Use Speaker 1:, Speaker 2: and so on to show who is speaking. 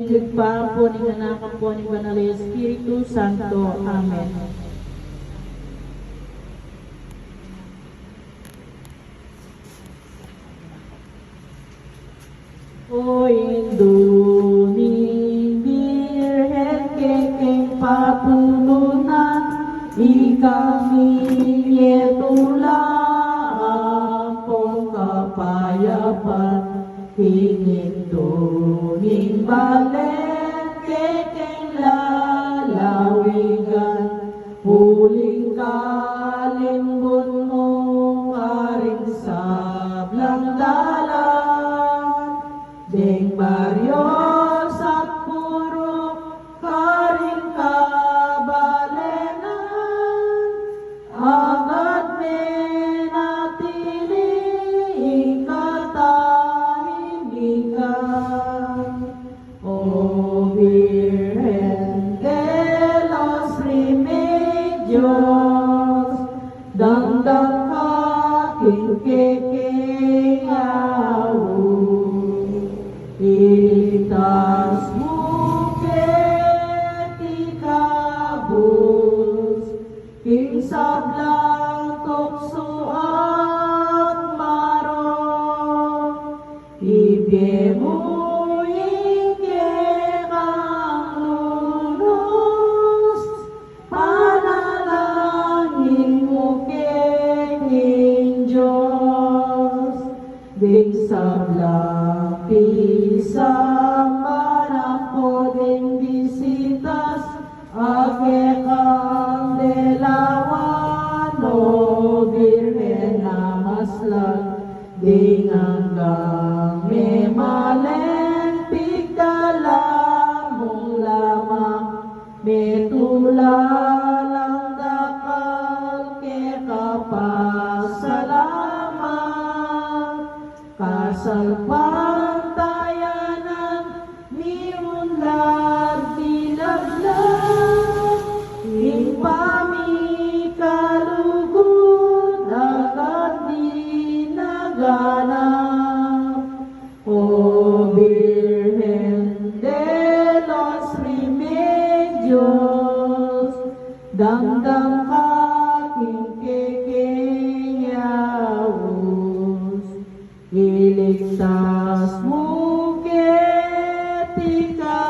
Speaker 1: Nagpaan po ni Anak po ni Banal Espiritu Santo. Amen. O Induning Birhen kekeng patununan, ikami yetulang pong kapayapan, Hinginduning balen kekeng lalawigan, huling kalimbun mo karing sablang dalan, deng baryo sa puro karing kabalenan, agad menatili ikatahimikan. O Virgen de los Remedios, damdam kaking kekeyawon, iligtas mo ketikabus, king sablang tukso at maron, ibye mo ikekang lunos, panalangin mo keking Diyos, ding sablang pisang manang ding bisitas, ake kandelawan, o Virgen na maslan, ding hanggang memalen pigdalamong lamang, metulalang dakal ke kapasalamat, kasalpantayanan ni unlad dilaglag, impami kalugod agad dinaganap. O Virgen de los Remedios, damdam kaking kekeyawos, iligtas mo ketika